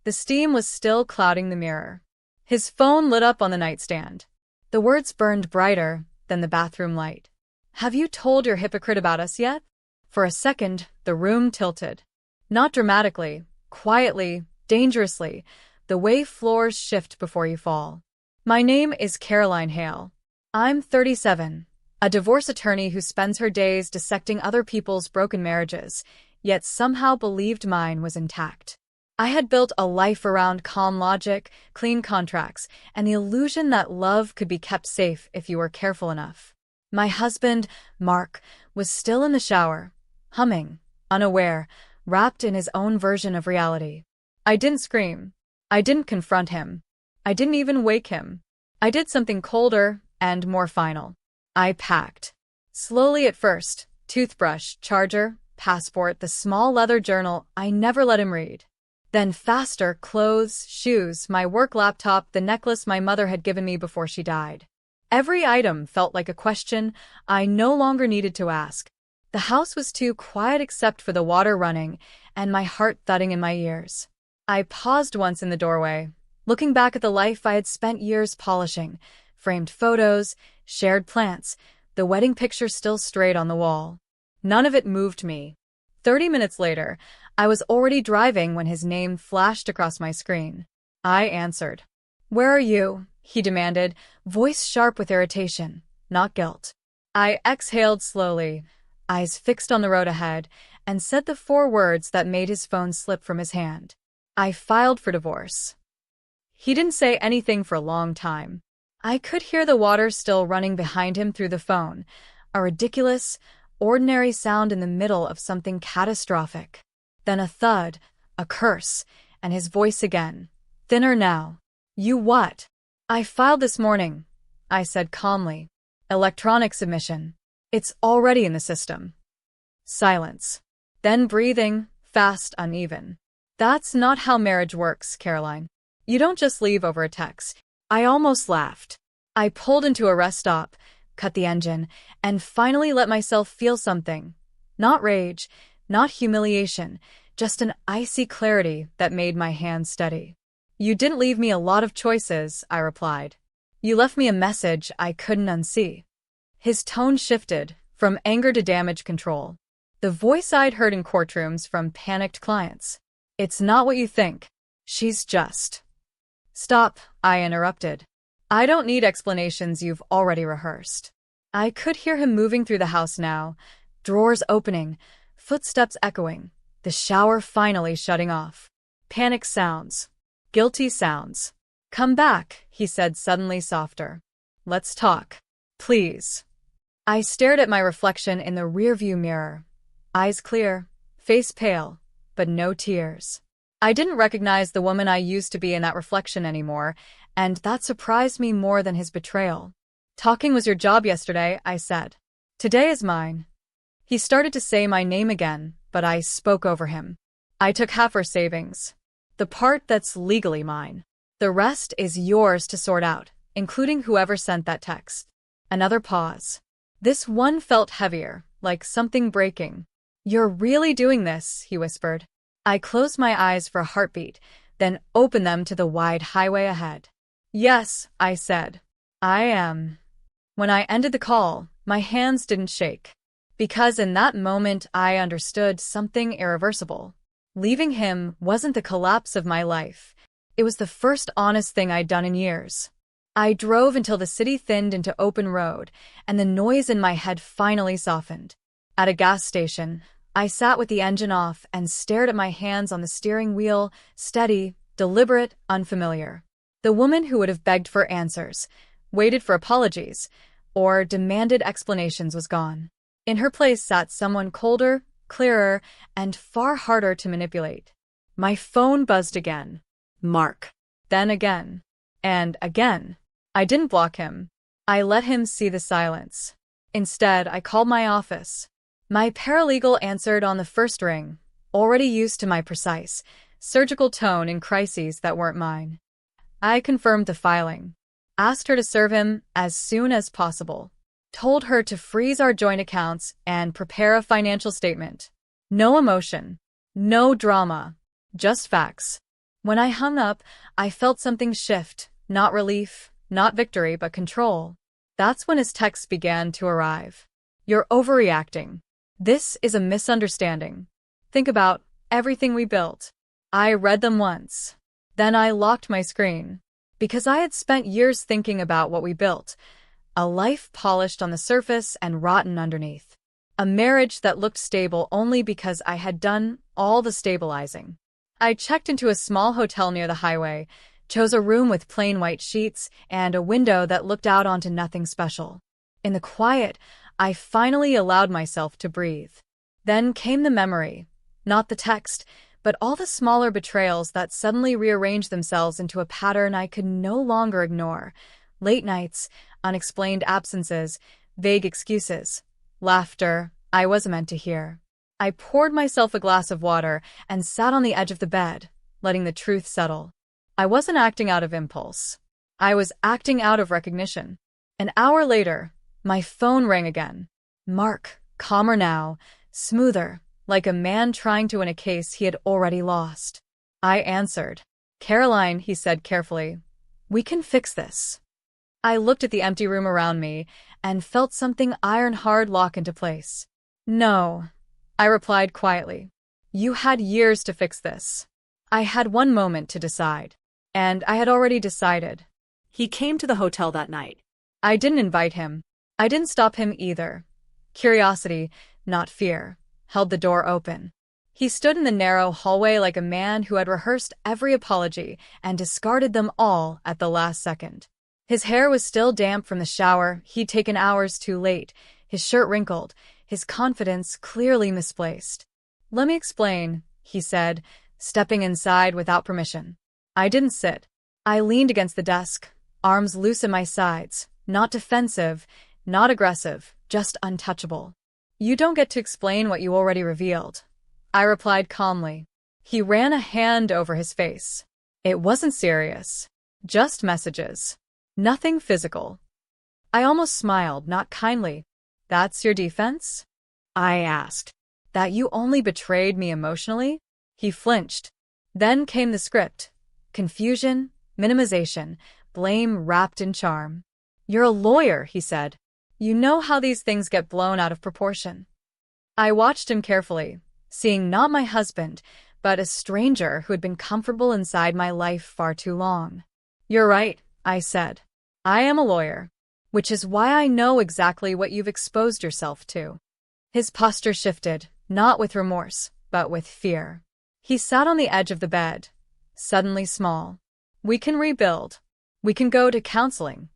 The steam was still clouding the mirror. His phone lit up on the nightstand. The words burned brighter than the bathroom light. "Have you told your hypocrite about us yet?" For a second, the room tilted. Not dramatically, quietly, dangerously, the way floors shift before you fall. "My name is Caroline Hale. I'm 37, a divorce attorney who spends her days dissecting other people's broken marriages, yet somehow believed mine was intact. I had built a life around calm logic, clean contracts, and the illusion that love could be kept safe if you were careful enough. My husband, Mark, was still in the shower, humming, unaware, wrapped in his own version of reality. I didn't scream. I didn't confront him. I didn't even wake him. I did something colder and more final. I packed. Slowly at first, toothbrush, charger, passport, the small leather journal I never let him read. Then faster, clothes, shoes, my work laptop, the necklace my mother had given me before she died. Every item felt like a question I no longer needed to ask. The house was too quiet except for the water running and my heart thudding in my ears. I paused once in the doorway, looking back at the life I had spent years polishing, framed photos, shared plants, the wedding picture still straight on the wall. None of it moved me. 30 minutes later, I was already driving when his name flashed across my screen. I answered. "Where are you?" he demanded, voice sharp with irritation, not guilt. I exhaled slowly, eyes fixed on the road ahead, and said the 4 words that made his phone slip from his hand. "I filed for divorce." He didn't say anything for a long time. I could hear the water still running behind him through the phone, a ridiculous, ordinary sound in the middle of something catastrophic. Then a thud, a curse, and his voice again, thinner now. "You what?" "I filed this morning," I said calmly. "Electronic submission. It's already in the system." Silence. Then breathing, fast, uneven. "That's not how marriage works, Caroline. You don't just leave over a text." I almost laughed. I pulled into a rest stop, cut the engine, and finally let myself feel something. Not rage, not humiliation, just an icy clarity that made my hands steady. "You didn't leave me a lot of choices," I replied. "You left me a message I couldn't unsee." His tone shifted, from anger to damage control. The voice I'd heard in courtrooms from panicked clients. "It's not what you think. She's just—" "Stop," I interrupted. "I don't need explanations you've already rehearsed." I could hear him moving through the house now, drawers opening, footsteps echoing, the shower finally shutting off. Panic sounds. Guilty sounds. "Come back," he said suddenly softer. "Let's talk. Please." I stared at my reflection in the rearview mirror. Eyes clear, face pale, but no tears. I didn't recognize the woman I used to be in that reflection anymore, and that surprised me more than his betrayal. "Talking was your job yesterday," I said. "Today is mine." He started to say my name again, but I spoke over him. "I took half our savings. The part that's legally mine. The rest is yours to sort out, including whoever sent that text." Another pause. This one felt heavier, like something breaking. "You're really doing this," he whispered. I closed my eyes for a heartbeat, then opened them to the wide highway ahead. "Yes," I said. "I am." When I ended the call, my hands didn't shake. Because in that moment I understood something irreversible. Leaving him wasn't the collapse of my life. It was the first honest thing I'd done in years. I drove until the city thinned into open road, and the noise in my head finally softened. At a gas station, I sat with the engine off and stared at my hands on the steering wheel, steady, deliberate, unfamiliar. The woman who would have begged for answers, waited for apologies, or demanded explanations was gone. In her place sat someone colder, clearer, and far harder to manipulate. My phone buzzed again. Mark. Then again. And again. I didn't block him. I let him see the silence. Instead, I called my office. My paralegal answered on the first ring, already used to my precise, surgical tone in crises that weren't mine. I confirmed the filing. Asked her to serve him as soon as possible. Told her to freeze our joint accounts and prepare a financial statement. No emotion. No drama. Just facts. When I hung up, I felt something shift, not relief, not victory, but control. That's when his texts began to arrive. You're overreacting. This is a misunderstanding. Think about everything we built. I read them once. Then I locked my screen. Because I had spent years thinking about what we built. A life polished on the surface and rotten underneath. A marriage that looked stable only because I had done all the stabilizing. I checked into a small hotel near the highway, chose a room with plain white sheets and a window that looked out onto nothing special. In the quiet, I finally allowed myself to breathe. Then came the memory, not the text, but all the smaller betrayals that suddenly rearranged themselves into a pattern I could no longer ignore. Late nights, unexplained absences, vague excuses, laughter I wasn't meant to hear. I poured myself a glass of water and sat on the edge of the bed, letting the truth settle. I wasn't acting out of impulse. I was acting out of recognition. An hour later, my phone rang again. Mark, calmer now, smoother, like a man trying to win a case he had already lost. I answered. Caroline, he said carefully, we can fix this. I looked at the empty room around me and felt something iron-hard lock into place. No, I replied quietly. You had years to fix this. I had one moment to decide. And I had already decided. He came to the hotel that night. I didn't invite him. I didn't stop him either. Curiosity, not fear, held the door open. He stood in the narrow hallway like a man who had rehearsed every apology and discarded them all at the last second. His hair was still damp from the shower he'd taken hours too late, his shirt wrinkled, his confidence clearly misplaced. Let me explain, he said, stepping inside without permission. I didn't sit. I leaned against the desk, arms loose at my sides, not defensive, not aggressive, just untouchable. You don't get to explain what you already revealed, I replied calmly. He ran a hand over his face. It wasn't serious. Just messages. Nothing physical. I almost smiled, not kindly. That's your defense? I asked. That you only betrayed me emotionally? He flinched. Then came the script. Confusion, minimization, blame wrapped in charm. You're a lawyer, he said. You know how these things get blown out of proportion. I watched him carefully, seeing not my husband, but a stranger who had been comfortable inside my life far too long. You're right, I said. I am a lawyer, which is why I know exactly what you've exposed yourself to. His posture shifted, not with remorse, but with fear. He sat on the edge of the bed, suddenly small. We can rebuild. We can go to counseling.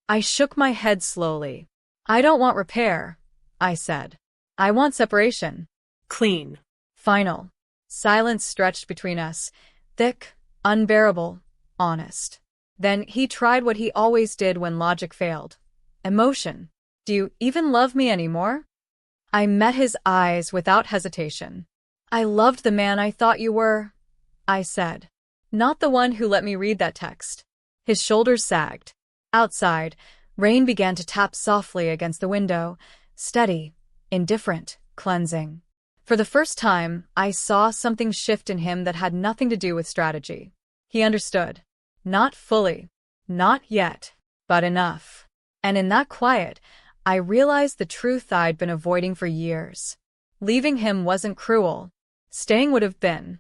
I shook my head slowly. I don't want repair, I said. I want separation. Clean. Final. Silence stretched between us, thick, unbearable, honest. Then he tried what he always did when logic failed. Emotion. Do you even love me anymore? I met his eyes without hesitation. I loved the man I thought you were, I said. Not the one who let me read that text. His shoulders sagged. Outside, rain began to tap softly against the window, steady, indifferent, cleansing. For the first time, I saw something shift in him that had nothing to do with strategy. He understood. Not fully. Not yet. But enough. And in that quiet, I realized the truth I'd been avoiding for years. Leaving him wasn't cruel. Staying would have been.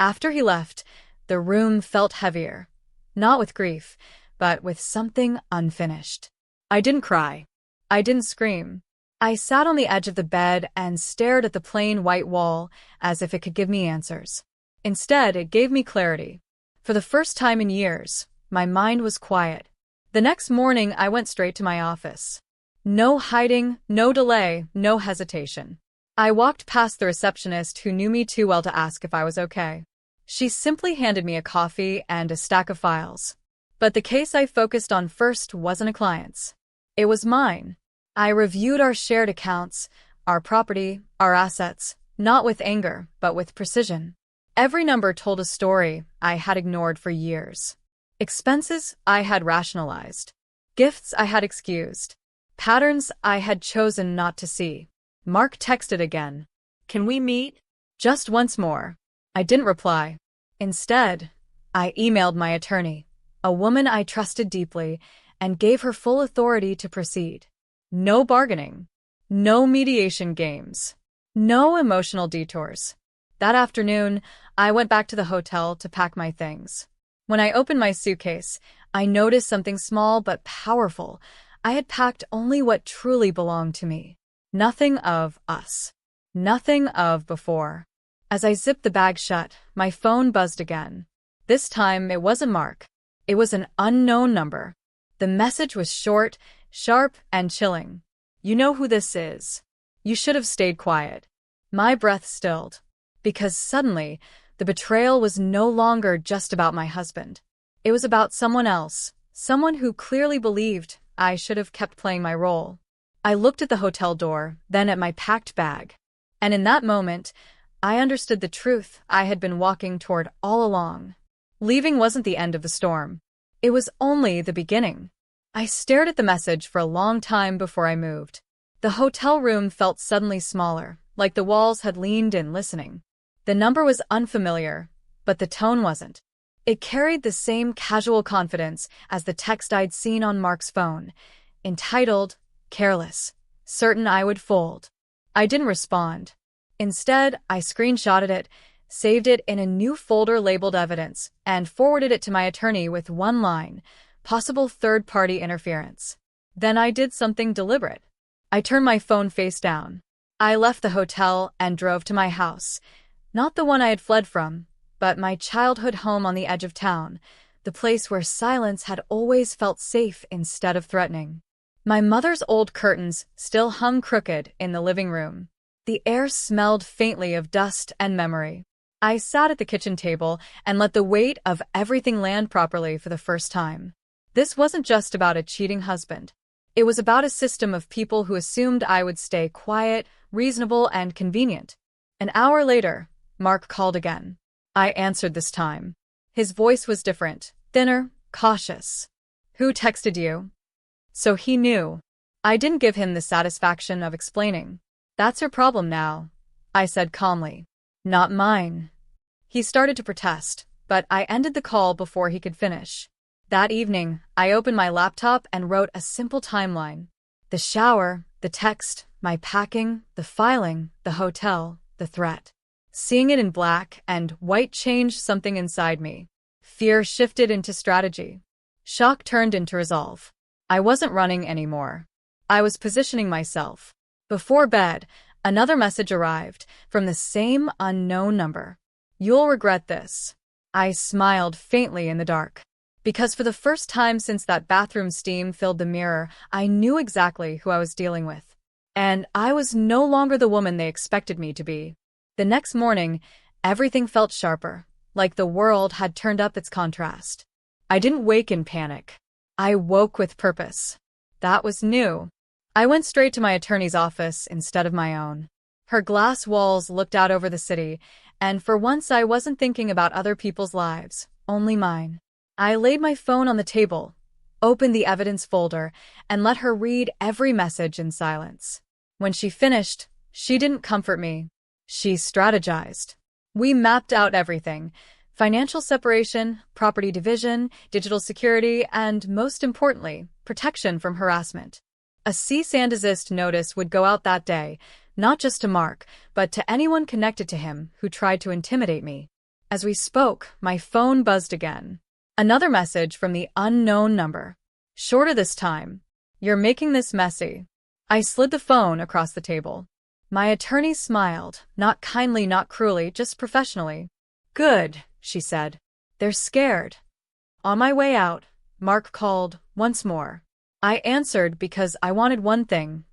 After he left, the room felt heavier. Not with grief, but with something unfinished. I didn't cry. I didn't scream. I sat on the edge of the bed and stared at the plain white wall as if it could give me answers. Instead, it gave me clarity. For the first time in years, my mind was quiet. The next morning, I went straight to my office. No hiding, no delay, no hesitation. I walked past the receptionist who knew me too well to ask if I was okay. She simply handed me a coffee and a stack of files. But the case I focused on first wasn't a client's. It was mine. I reviewed our shared accounts, our property, our assets, not with anger, but with precision. Every number told a story I had ignored for years. Expenses I had rationalized. Gifts I had excused. Patterns I had chosen not to see. Mark texted again. Can we meet? Just once more. I didn't reply. Instead, I emailed my attorney, a woman I trusted deeply, and gave her full authority to proceed. No bargaining. No mediation games. No emotional detours. That afternoon, I went back to the hotel to pack my things. When I opened my suitcase, I noticed something small but powerful. I had packed only what truly belonged to me. Nothing of us. Nothing of before. As I zipped the bag shut, my phone buzzed again. This time, it wasn't Mark. It was an unknown number. The message was short, sharp, and chilling. You know who this is. You should have stayed quiet. My breath stilled. Because suddenly, the betrayal was no longer just about my husband. It was about someone else, someone who clearly believed I should have kept playing my role. I looked at the hotel door, then at my packed bag. And in that moment, I understood the truth I had been walking toward all along. Leaving wasn't the end of the storm. It was only the beginning. I stared at the message for a long time before I moved. The hotel room felt suddenly smaller, like the walls had leaned in listening. The number was unfamiliar, but the tone wasn't. It carried the same casual confidence as the text I'd seen on Mark's phone, entitled, "Careless, certain I would fold." I didn't respond. Instead, I screenshotted it, saved it in a new folder labeled Evidence, and forwarded it to my attorney with one line, "Possible third-party interference." Then I did something deliberate. I turned my phone face down. I left the hotel and drove to my house. Not the one I had fled from, but my childhood home on the edge of town, the place where silence had always felt safe instead of threatening. My mother's old curtains still hung crooked in the living room. The air smelled faintly of dust and memory. I sat at the kitchen table and let the weight of everything land properly for the first time. This wasn't just about a cheating husband. It was about a system of people who assumed I would stay quiet, reasonable, and convenient. An hour later, Mark called again. I answered this time. His voice was different, thinner, cautious. "Who texted you?" So he knew. I didn't give him the satisfaction of explaining. "That's your problem now," I said calmly. "Not mine." He started to protest, but I ended the call before he could finish. That evening, I opened my laptop and wrote a simple timeline. The shower, the text, my packing, the filing, the hotel, the threat. Seeing it in black and white changed something inside me. Fear shifted into strategy. Shock turned into resolve. I wasn't running anymore. I was positioning myself. Before bed, another message arrived from the same unknown number. "You'll regret this." I smiled faintly in the dark. Because for the first time since that bathroom steam filled the mirror, I knew exactly who I was dealing with. And I was no longer the woman they expected me to be. The next morning, everything felt sharper, like the world had turned up its contrast. I didn't wake in panic. I woke with purpose. That was new. I went straight to my attorney's office instead of my own. Her glass walls looked out over the city, and for once I wasn't thinking about other people's lives, only mine. I laid my phone on the table, opened the evidence folder, and let her read every message in silence. When she finished, she didn't comfort me. She strategized. We mapped out everything: financial separation, property division, digital security, and, most importantly, protection from harassment. A cease and desist notice would go out that day, not just to Mark, but to anyone connected to him who tried to intimidate me. As we spoke, my phone buzzed again. Another message from the unknown number. Shorter this time. "You're making this messy." I slid the phone across the table. My attorney smiled, not kindly, not cruelly, just professionally. "Good," she said. "They're scared." On my way out, Mark called once more. I answered because I wanted one thing: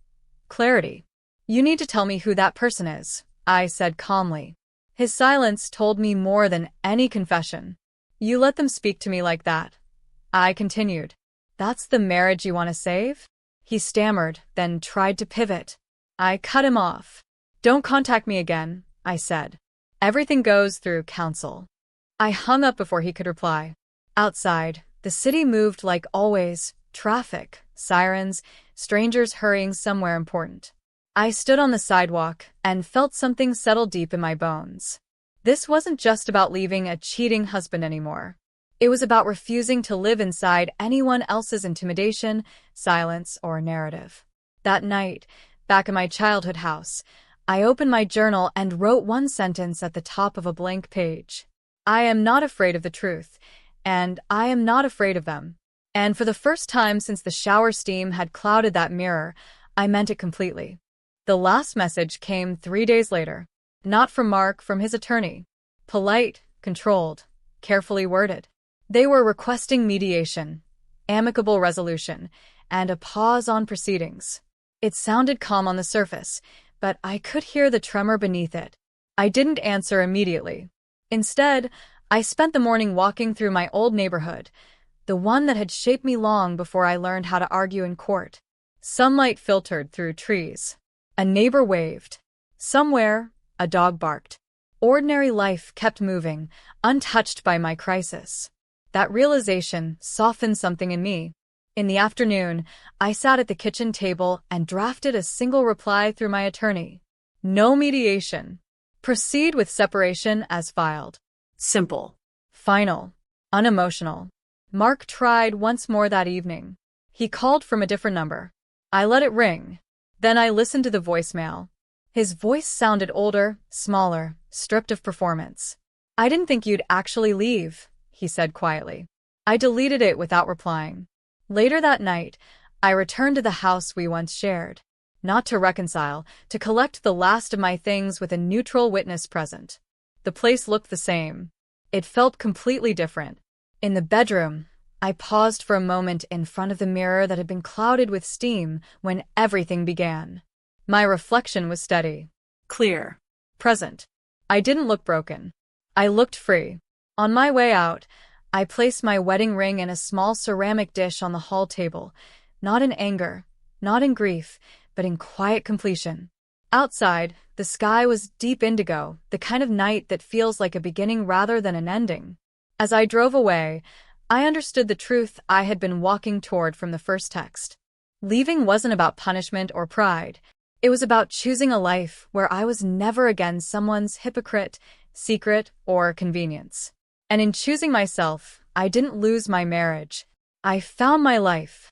clarity. "You need to tell me who that person is," I said calmly. His silence told me more than any confession. "You let them speak to me like that," I continued. "That's the marriage you want to save?" He stammered, then tried to pivot. I cut him off. "Don't contact me again," I said. "Everything goes through counsel." I hung up before he could reply. Outside, the city moved like always: traffic, sirens, strangers hurrying somewhere important. I stood on the sidewalk and felt something settle deep in my bones. This wasn't just about leaving a cheating husband anymore. It was about refusing to live inside anyone else's intimidation, silence, or narrative. That night, back in my childhood house, I opened my journal and wrote one sentence at the top of a blank page. I am not afraid of the truth, and I am not afraid of them. And for the first time since the shower steam had clouded that mirror, I meant it completely. The last message came 3 days later. Not from Mark, from his attorney. Polite, controlled, carefully worded. They were requesting mediation, amicable resolution, and a pause on proceedings. It sounded calm on the surface, but I could hear the tremor beneath it. I didn't answer immediately. Instead, I spent the morning walking through my old neighborhood, the one that had shaped me long before I learned how to argue in court. Sunlight filtered through trees. A neighbor waved. Somewhere, a dog barked. Ordinary life kept moving, untouched by my crisis. That realization softened something in me. In the afternoon, I sat at the kitchen table and drafted a single reply through my attorney. No mediation. Proceed with separation as filed. Simple. Final. Unemotional. Mark tried once more that evening. He called from a different number. I let it ring. Then I listened to the voicemail. His voice sounded older, smaller, stripped of performance. I didn't think you'd actually leave, he said quietly. I deleted it without replying. Later that night, I returned to the house we once shared. Not to reconcile, to collect the last of my things with a neutral witness present. The place looked the same. It felt completely different. In the bedroom, I paused for a moment in front of the mirror that had been clouded with steam when everything began. My reflection was steady. Clear. Present. I didn't look broken. I looked free. On my way out, I placed my wedding ring in a small ceramic dish on the hall table, not in anger, not in grief, but in quiet completion. Outside, the sky was deep indigo, the kind of night that feels like a beginning rather than an ending. As I drove away, I understood the truth I had been walking toward from the first text. Leaving wasn't about punishment or pride. It was about choosing a life where I was never again someone's hypocrite, secret, or convenience. And in choosing myself, I didn't lose my marriage. I found my life.